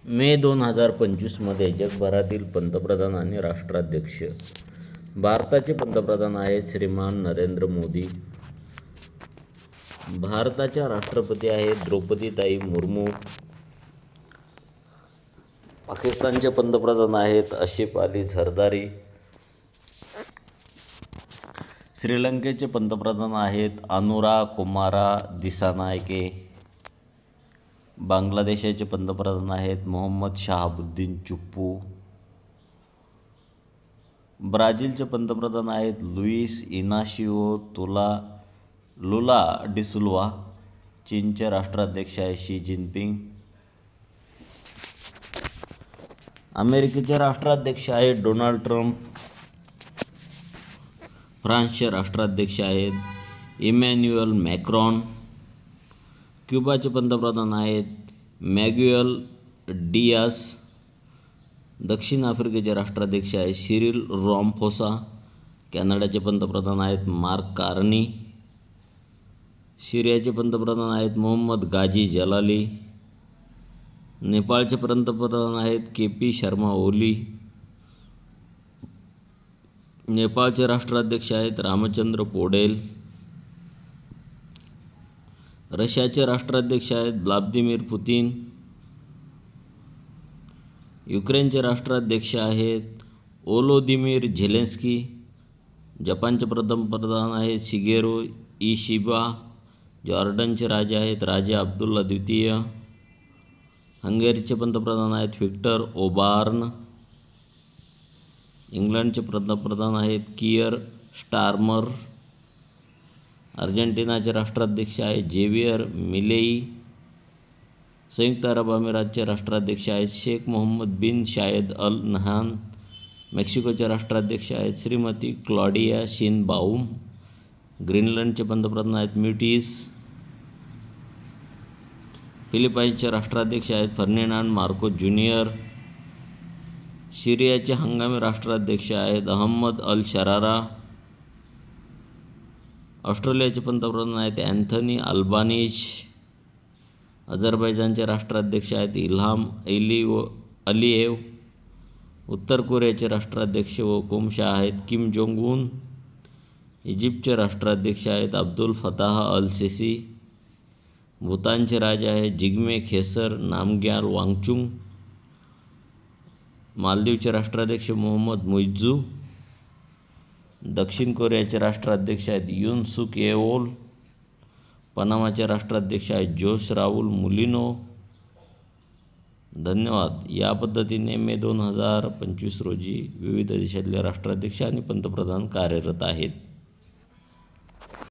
मे 2025मध्ये जगभरातील पंतप्रधान आणि राष्ट्राध्यक्ष. भारताचे पंतप्रधान आहेत श्रीमान नरेंद्र मोदी. भारताच्या राष्ट्रपती आहेत द्रौपदीताई मुर्मू. पाकिस्तानचे पंतप्रधान आहेत आसिफ अली झरदारी. श्रीलंकेचे पंतप्रधान आहेत अनुरा कुमारा दिसानायके. बांगलादेशाचे पंतप्रधान आहेत मोहम्मद शहाबुद्दीन चुप्पू. ब्राझीलचे पंतप्रधान आहेत लुईस इनाशिओ लुला डिसिल्वा. चीनचे राष्ट्राध्यक्ष आहेत शी जिनपिंग. अमेरिकेचे राष्ट्राध्यक्ष आहेत डोनाल्ड ट्रम्प. फ्रान्सचे राष्ट्राध्यक्ष आहेत इमॅन्युएल मॅक्रॉन. क्युबाचे पंतप्रधान आहेत मॅग्युएल डियास. दक्षिण आफ्रिकेचे राष्ट्राध्यक्ष आहेत सिरिल रामफोसा. कॅनडाचे पंतप्रधान आहेत मार्क कार्नी. सीरियाचे पंतप्रधान आहेत मोहम्मद गाजी जलाली. नेपाळचे पंतप्रधान आहेत के.पी. शर्मा ओली. नेपाळचे राष्ट्राध्यक्ष आहेत रामचंद्र पौडेल. रशियाचे राष्ट्राध्यक्ष आहेत व्लादिमीर पुतिन. युक्रेनचे राष्ट्राध्यक्ष आहेत ओलोदिमीर झेलेन्स्की. जपानचे पंतप्रधान आहेत शिगेरो इशिबा. जॉर्डनचे राजे आहेत राजे अब्दुल्ला द्वितीय. हंगेरीचे पंतप्रधान आहेत व्हिक्टर ओबार्न. इंग्लंडचे पंतप्रधान आहेत कियर स्टारमर. अर्जेंटिनाचे राष्ट्राध्यक्ष आहेत जेवियर मिलेई. संयुक्त अरब अमिरातचे राष्ट्राध्यक्ष आहेत शेख मोहम्मद बिन शायद अल नहान. मेक्सिकोचे राष्ट्राध्यक्ष आहेत श्रीमती क्लॉडिया शिनबाउम. ग्रीनलंडचे पंतप्रधान आहेत म्युटिस. फिलिपाईन्सचे राष्ट्राध्यक्ष आहेत फर्डिनांड मार्कोस ज्युनियर. सीरियाचे हंगामी राष्ट्राध्यक्ष आहेत अहमद अल शरारा. ऑस्ट्रेलियाचे पंतप्रधान आहेत अँथनी अल्बानीज. अझरबैजानचे राष्ट्राध्यक्ष आहेत इल्हाम अलियेव. उत्तर कोरियाचे राष्ट्राध्यक्ष व हुकुमशाह आहेत किम जोंग उन. इजिप्तचे राष्ट्राध्यक्ष आहेत अब्दुल फताह अल सिसी. भूतानचे राजे आहेत जिग्मे खेसर नामग्याल वांगचुक. मालदीवचे राष्ट्राध्यक्ष मोहम्मद मुइझ्झू. दक्षिण कोरियाचे राष्ट्राध्यक्ष आहेत युन सुक येओल. पनामाचे राष्ट्राध्यक्ष आहेत जोस राऊल मुलिनो. धन्यवाद. या पद्धतीने मे 2025 रोजी विविध देशातले राष्ट्राध्यक्ष आणि पंतप्रधान कार्यरत आहेत.